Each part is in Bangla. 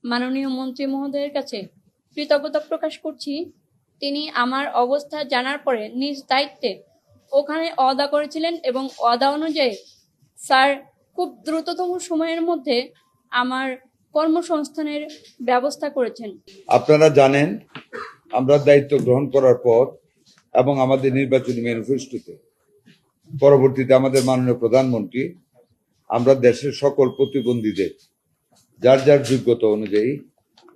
মাননীয় মন্ত্রী মহোদয়ের কাছে কৃতজ্ঞতা প্রকাশ করছি। তিনি আমার অবস্থা জানার পরে নিজ দায়িত্বে ওখানে ওয়াদা করেছিলেন এবং ওয়াদা অনুযায়ী স্যার খুব দ্রুততম সময়ের মধ্যে আমার কর্মসংস্থানের ব্যবস্থা করেছেন। আপনারা জানেন, আমরা দায়িত্ব গ্রহণ করার পর এবং আমাদের নির্বাচনী ম্যানিফেস্টোতে পরবর্তীতে আমাদের মাননীয় প্রধানমন্ত্রী আমরা দেশের সকল প্রতিবন্ধীদের যার যার যোগ্যতা অনুযায়ী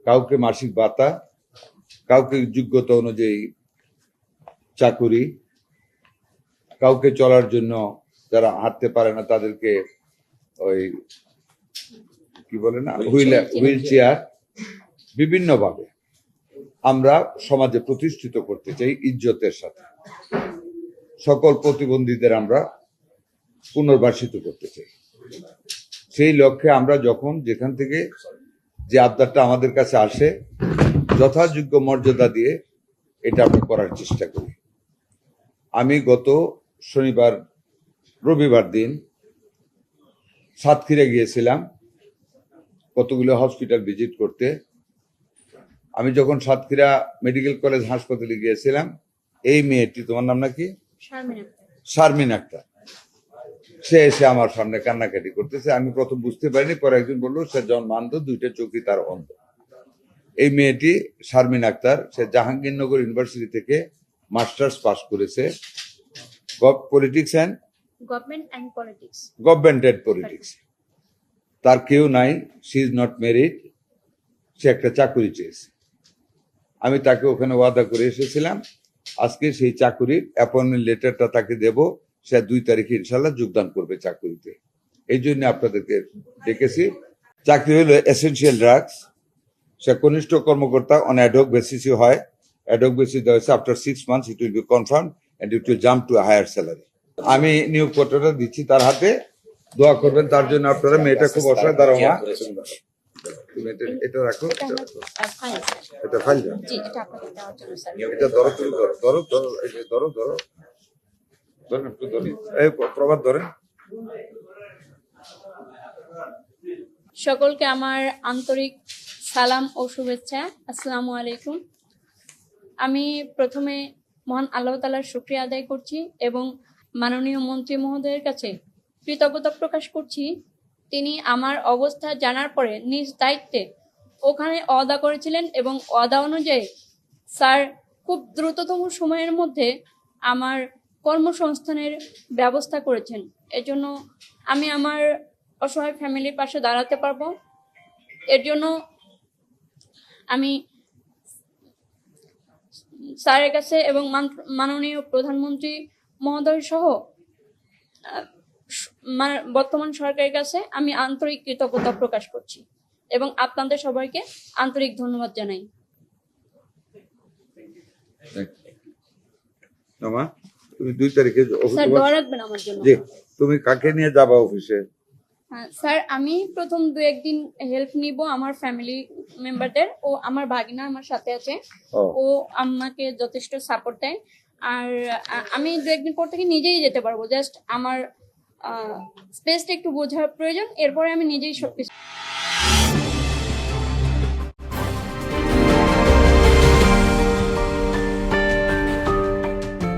কাউকে মাসিক ভাতা, কাউকে যোগ্যতা অনুযায়ী চাকুরি, কাউকে চলার জন্য যারা হাঁটতে পারে না তাদেরকে ওই কি বলে না হুইল চেয়ার, বিভিন্নভাবে আমরা সমাজে প্রতিষ্ঠিত করতে চাই ইজ্জতের সাথে। সকল প্রতিবন্ধীদের আমরা পুনর্বাসিত করতে চাই। সেই লক্ষ্যে আমরা যখন যেখান থেকে যে আবদারটা আমাদের কাছে আসে যথাযোগ্য মর্যাদা দিয়ে এটা আমরা করার চেষ্টা করি। আমি গত রবিবার দিন সাতক্ষীরা গিয়েছিলাম কতগুলো হসপিটাল ভিজিট করতে। আমি যখন সাতক্ষীরা মেডিকেল কলেজ হাসপাতালে গিয়েছিলাম, এই মেয়েটি, তোমার নাম নাকি? শারমিন আক্তার, সে এসে আমার সামনে কান্নাকাটি করতেছে। আমি প্রথম বুঝতে পারিনি, পরে একজন বললো সে জন্মান্ধ, দুইটা চোখই তার অন্ধ। এই মেয়েটি শারমিন আক্তার, সে জাহাঙ্গীরনগর ইউনিভার্সিটি থেকে মাস্টার্স পাস করেছে গভর্নমেন্ট এন্ড পলিটিক্স। তার কেউ নাই, শি ইজ নট ম্যারিড, সে একটা চাকরি চেয়েছে। আমি তাকে ওখানে ওয়াদা করে এসেছিলাম, আজকে সেই চাকরির অ্যাপয়েন্টমেন্ট লেটারটা তাকে দেব, সে 2 তারিখে ইনশাল্লাহ যোগদান করবে চাকরিতে। এই জন্য আপনাদেরকে ডেকেছি। চাকরি হলো এসেনশিয়াল ড্রাগস, সে কনিষ্ঠ কর্মকর্তা অন অ্যাডহক বেসিসই হয়। অ্যাডহক বেসিস দেওয়া হয়েছে, after 6 months it will be confirm and it will jump to a higher salary. আমি নিয়োগপত্রটা দিচ্ছি তার হাতে, দোয়া করবেন তার জন্য আপনারা। মেয়েটা খুব অসহায়, দাঁড়াও মা, তুমি এটা রাখো, এটা ফাইল দাও, এটা ধরো, তুমি ধরো ধরো ধরো ধরো ধরেন, একটু ধরেন, এই প্রভাত ধরেন। সকলকে আমার আন্তরিক সালাম ও শুভেচ্ছা। আসসালামু আলাইকুম। আমি প্রথমে মহান আল্লাহ তাআলার শুকরিয়া আদায় করছি এবং মাননীয় মন্ত্রী মহোদয়ের কাছে কৃতজ্ঞতা প্রকাশ করছি। তিনি আমার অবস্থা জানার পরে নিজ দায়িত্বে ওখানে ওয়াদা করেছিলেন এবং ওয়াদা অনুযায়ী স্যার খুব দ্রুততম সময়ের মধ্যে আমার কর্মসংস্থানের ব্যবস্থা করেছেন। এজন্য আমি আমার অসহায় ফ্যামিলির পাশে দাঁড়াতে পারবো। এর জন্য আমি স্যারের কাছে এবং মাননীয় প্রধানমন্ত্রী মহোদয় সহ বর্তমান সরকারের কাছে আমি আন্তরিক কৃতজ্ঞতা প্রকাশ করছি এবং আপনাদের সবাইকে আন্তরিক ধন্যবাদ জানাই। তুমি 2 তারিখে স্যার দোয়া রাখবেন আমার জন্য। জি, তুমি কাকে নিয়ে যাবা অফিসে? স্যার আমি প্রথম 2-1 দিন হেল্প নিব আমার ফ্যামিলি মেম্বারদের, ও আমার ভাগিনা আমার সাথে আছে, ও আমাকে যথেষ্ট সাপোর্ট দেয়। আর আমি 2-1 দিন পর থেকে নিজেই যেতে পারবো, জাস্ট আমার স্পেসটা একটু বোঝার প্রয়োজন, এরপরে আমি নিজেই সবকিছু